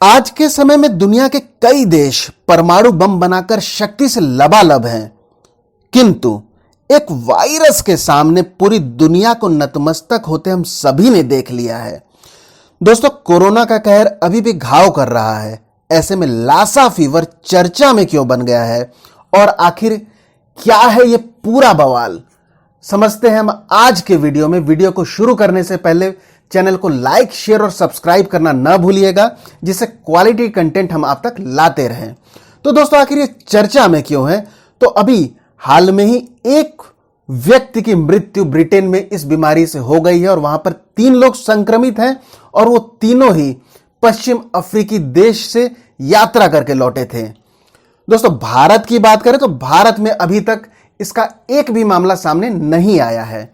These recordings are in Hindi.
आज के समय में दुनिया के कई देश परमाणु बम बनाकर शक्ति से लबालब हैं, किंतु एक वायरस के सामने पूरी दुनिया को नतमस्तक होते हम सभी ने देख लिया है। दोस्तों, कोरोना का कहर अभी भी घाव कर रहा है। ऐसे में लासा फीवर चर्चा में क्यों बन गया है और आखिर क्या है यह पूरा बवाल, समझते हैं हम आज के वीडियो में। वीडियो को शुरू करने से पहले चैनल को लाइक, शेयर और सब्सक्राइब करना न भूलिएगा, जिससे क्वालिटी कंटेंट हम आप तक लाते रहें। तो दोस्तों, आखिर ये चर्चा में क्यों है? तो अभी हाल में ही एक व्यक्ति की मृत्यु ब्रिटेन में इस बीमारी से हो गई है और वहां पर 3 लोग संक्रमित हैं और वो तीनों ही पश्चिम अफ्रीकी देश से यात्रा करके लौटे थे। दोस्तों, भारत की बात करें तो भारत में अभी तक इसका एक भी मामला सामने नहीं आया है।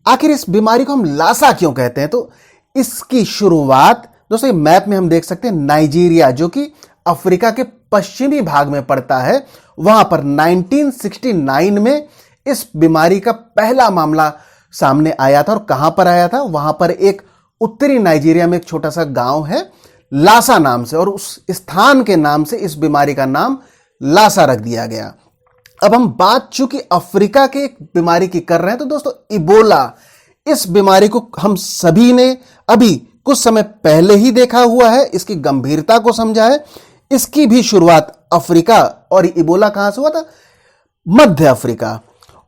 आखिर इस बीमारी को हम लासा क्यों कहते हैं? तो इसकी शुरुआत दोस्तों मैप में हम देख सकते हैं, नाइजीरिया जो कि अफ्रीका के पश्चिमी भाग में पड़ता है, वहां पर 1969 में इस बीमारी का पहला मामला सामने आया था। और कहां पर आया था? वहां पर एक उत्तरी नाइजीरिया में एक छोटा सा गांव है लासा नाम से, और उस स्थान के नाम से इस बीमारी का नाम लासा रख दिया गया। अब हम बात चूंकि अफ्रीका के एक बीमारी की कर रहे हैं, तो दोस्तों इबोला, इस बीमारी को हम सभी ने अभी कुछ समय पहले ही देखा हुआ है, इसकी गंभीरता को समझा है। इसकी भी शुरुआत अफ्रीका, और इबोला कहां से हुआ था? मध्य अफ्रीका,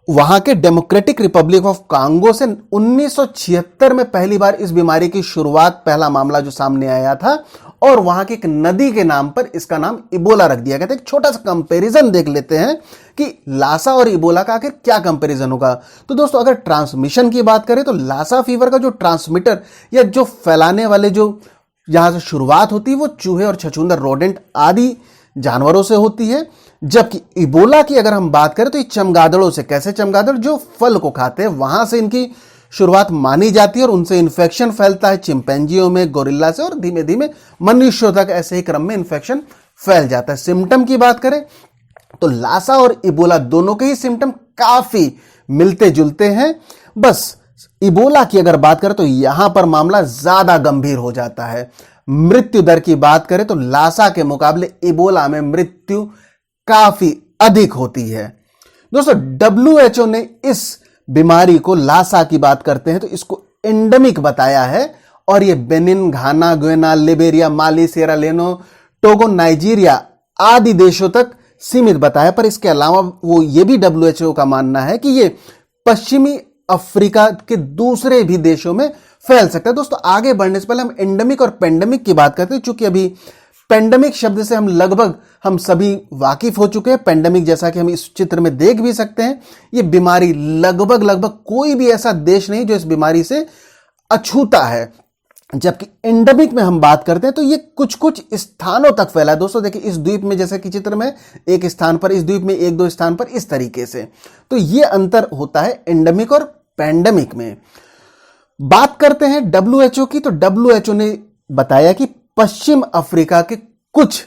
वहां के डेमोक्रेटिक रिपब्लिक ऑफ कांगो से 1976 में पहली बार इस बीमारी की शुरुआत, पहला मामला जो सामने आया था, और वहां की एक नदी के नाम पर इसका नाम इबोला रख दिया गया था। एक छोटा सा कंपैरिजन देख लेते हैं कि लासा और इबोला का आखिर क्या कंपैरिजन होगा। तो दोस्तों, अगर ट्रांसमिशन की बात करें तो लासा फीवर का जो ट्रांसमिटर या जो फैलाने वाले जो यहां से शुरुआत होती है वो चूहे और छछूंदर, रोडेंट आदि जानवरों से होती है, जबकि इबोला की अगर हम बात करें तो ये चमगादड़ों से। कैसे चमगादड़? जो फल को खाते हैं, वहां से इनकी शुरुआत मानी जाती है और उनसे इन्फेक्शन फैलता है चिंपैंजियों में, गोरिल्ला से, और धीमे धीमे मनुष्यों तक ऐसे ही क्रम में इन्फेक्शन फैल जाता है। सिम्टम की बात करें तो लासा और इबोला दोनों के ही सिम्टम काफी मिलते जुलते हैं। बस इबोला की अगर बात करें तो यहां पर मामला ज्यादा गंभीर हो जाता है। मृत्यु दर की बात करें तो लासा के मुकाबले इबोला में मृत्यु काफी अधिक होती है। दोस्तों, WHO ने इस बीमारी को, लासा की बात करते हैं तो इसको एंडेमिक बताया है, और ये बेनिन, घाना, गुयाना, लिबेरिया, माली, सिएरा लेनो, टोगो, नाइजीरिया आदि देशों तक सीमित बताया। पर इसके अलावा वो ये भी WHO का मानना है कि ये पश्चिमी अफ्रीका के दूसरे भी देशों में फैल सकता है। दोस्तों, आगे बढ़ने से पहले हम एंडेमिक और पेंडेमिक की बात करते हैं, चूंकि अभी पेंडेमिक शब्द से हम सभी वाकिफ हो चुके हैं। पेंडेमिक, जैसा कि हम इस चित्र में देख भी सकते हैं, ये बीमारी लगभग कोई भी ऐसा देश नहीं जो इस बीमारी से अछूता है। जबकि एंडेमिक में हम बात करते हैं तो ये कुछ स्थानों तक फैला है। दोस्तों देखिए, इस द्वीप में जैसे कि चित्र में एक स्थान पर, इस द्वीप में 1-2 स्थान पर, इस तरीके से। तो ये अंतर होता है एंडेमिक और पेंडेमिक में। बात करते हैं WHO की, तो WHO ने बताया कि पश्चिम अफ्रीका के कुछ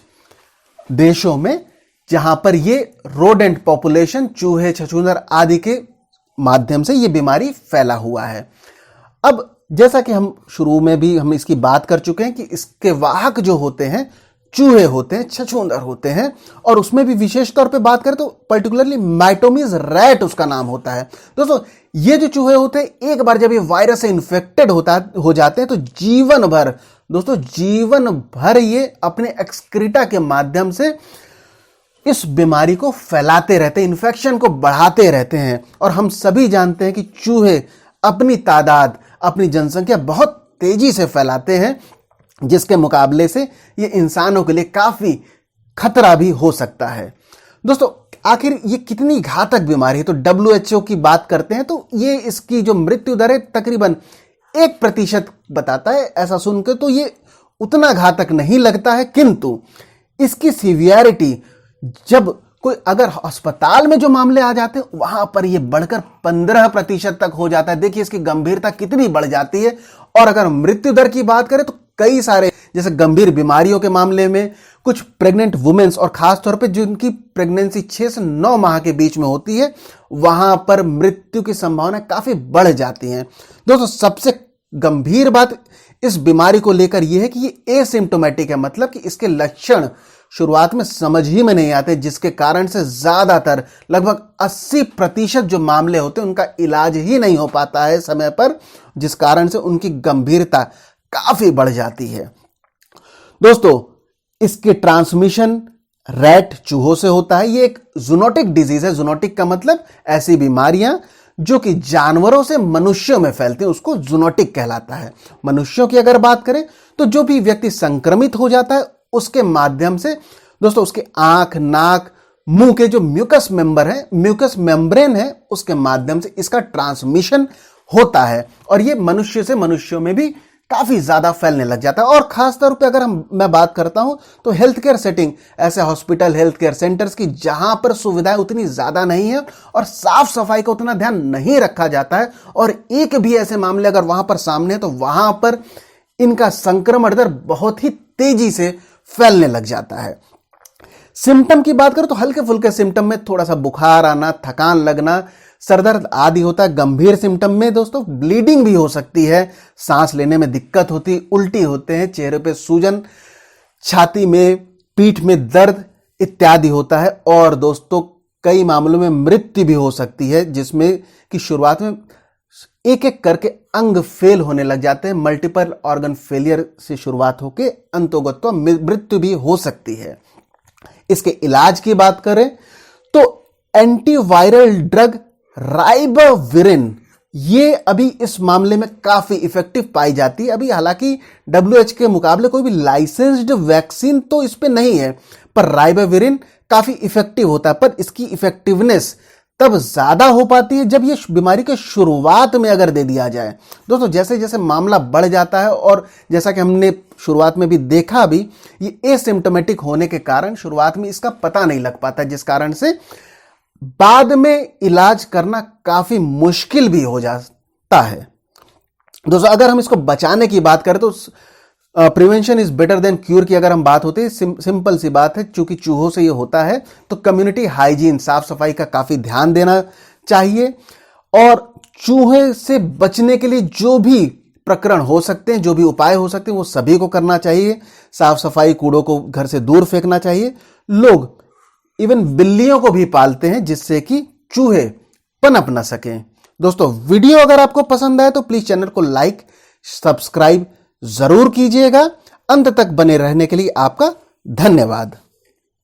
देशों में, जहां पर ये रोडेंट पॉपुलेशन, चूहे, छछूंदर आदि के माध्यम से ये बीमारी फैला हुआ है। अब जैसा कि हम शुरू में भी हम इसकी बात कर चुके हैं कि इसके वाहक जो होते हैं चूहे होते हैं, छछूंदर होते हैं, और उसमें भी विशेष तौर पे बात करें तो पर्टिकुलरली माइटोमिज रैट उसका नाम होता है। दोस्तों, ये जो चूहे होते हैं, एक बार जब ये वायरस से इन्फेक्टेड हो जाते हैं तो जीवन भर ये अपने एक्सक्रीटा के माध्यम से इस बीमारी को फैलाते रहते हैं, इन्फेक्शन को बढ़ाते रहते हैं। और हम सभी जानते हैं कि चूहे अपनी तादाद, अपनी जनसंख्या बहुत तेजी से फैलाते हैं, जिसके मुकाबले से ये इंसानों के लिए काफी खतरा भी हो सकता है। दोस्तों, आखिर ये कितनी घातक बीमारी है? तो WHO की बात करते हैं तो ये इसकी जो मृत्यु दर है तकरीबन 1% बताता है। ऐसा सुनकर तो ये उतना घातक नहीं लगता है, किंतु इसकी सीवियरिटी, जब कोई अगर अस्पताल में जो मामले आ जाते हैं वहां पर ये बढ़कर 15% तक हो जाता है। देखिए इसकी गंभीरता कितनी बढ़ जाती है। और अगर मृत्यु दर की बात करें तो कई सारे, जैसे गंभीर बीमारियों के मामले में कुछ प्रेग्नेंट वुमेन्स, और खासतौर पे जिनकी प्रेगनेंसी 6 से 9 माह के बीच में होती है, वहां पर मृत्यु की संभावना काफी बढ़ जाती है। दोस्तों, सबसे गंभीर बात इस बीमारी को लेकर यह है कि ये एसिम्टोमेटिक है, मतलब कि इसके लक्षण शुरुआत में समझ ही में नहीं आते, जिसके कारण से ज्यादातर लगभग 80% जो मामले होते हैं उनका इलाज ही नहीं हो पाता है समय पर, जिस कारण से उनकी गंभीरता काफी बढ़ जाती है। दोस्तों, इसके ट्रांसमिशन रैट चूहों से होता है। ये एक जूनोटिक डिजीज है। जूनोटिक का मतलब ऐसी बीमारियां जो कि जानवरों से मनुष्यों में फैलती हैं, उसको जूनोटिक कहलाता है। मनुष्यों की अगर बात करें तो जो भी व्यक्ति संक्रमित हो जाता है उसके माध्यम से दोस्तों उसके आंख, नाक, मुंह के जो म्यूकस मेंबर है, म्यूकस मेम्ब्रेन है, उसके माध्यम से इसका ट्रांसमिशन होता है और ये मनुष्य से मनुष्यों में भी काफी ज्यादा फैलने लग जाता है। और खासतौर पे अगर मैं बात करता हूं तो हेल्थ केयर सेटिंग, ऐसे हॉस्पिटल, हेल्थ केयर सेंटर्स की जहां पर सुविधाएं उतनी ज्यादा नहीं है और साफ सफाई का उतना ध्यान नहीं रखा जाता है और एक भी ऐसे मामले अगर वहां पर सामने है तो वहां पर इनका संक्रमण दर बहुत ही तेजी से फैलने लग जाता है। सिम्टम की बात करें तो हल्के फुल्के सिम्टम में थोड़ा सा बुखार आना, थकान लगना, सरदर्द आदि होता है। गंभीर सिम्टम में दोस्तों ब्लीडिंग भी हो सकती है, सांस लेने में दिक्कत होती, उल्टी होते हैं, चेहरे पे सूजन, छाती में, पीठ में दर्द इत्यादि होता है और दोस्तों कई मामलों में मृत्यु भी हो सकती है, जिसमें कि शुरुआत में एक एक करके अंग फेल होने लग जाते हैं। मल्टीपल ऑर्गन फेलियर से शुरुआत होकर अंतोगत्वा मृत्यु भी हो सकती है। इसके इलाज की बात करें तो एंटीवायरल ड्रग राइबाविरिन ये अभी इस मामले में काफी इफेक्टिव पाई जाती है। अभी हालांकि WHO के मुकाबले कोई भी लाइसेंस्ड वैक्सीन तो इस पे नहीं है, पर राइबाविरिन काफी इफेक्टिव होता है। पर इसकी इफेक्टिवनेस तब ज्यादा हो पाती है जब ये बीमारी के शुरुआत में अगर दे दिया जाए। दोस्तों, जैसे जैसे मामला बढ़ जाता है और जैसा कि हमने शुरुआत में भी देखा, भी ये एसिम्टोमेटिक होने के कारण शुरुआत में इसका पता नहीं लग पाता, जिस कारण से बाद में इलाज करना काफी मुश्किल भी हो जाता है। दोस्तों, अगर हम इसको बचाने की बात करें तो prevention is better than cure की अगर हम बात होती है, सिंपल सी बात है, चूंकि चूहों से ये होता है तो कम्युनिटी हाइजीन, साफ सफाई का काफी ध्यान देना चाहिए और चूहे से बचने के लिए जो भी प्रकरण हो सकते हैं, जो भी उपाय हो सकते हैं, वो सभी को करना चाहिए। साफ सफाई, कूड़ों को घर से दूर फेंकना चाहिए। लोग इवन बिल्लियों को भी पालते हैं जिससे कि चूहे पनप न सकें। दोस्तों, वीडियो अगर आपको पसंद आए तो प्लीज चैनल को लाइक, सब्सक्राइब जरूर कीजिएगा। अंत तक बने रहने के लिए आपका धन्यवाद।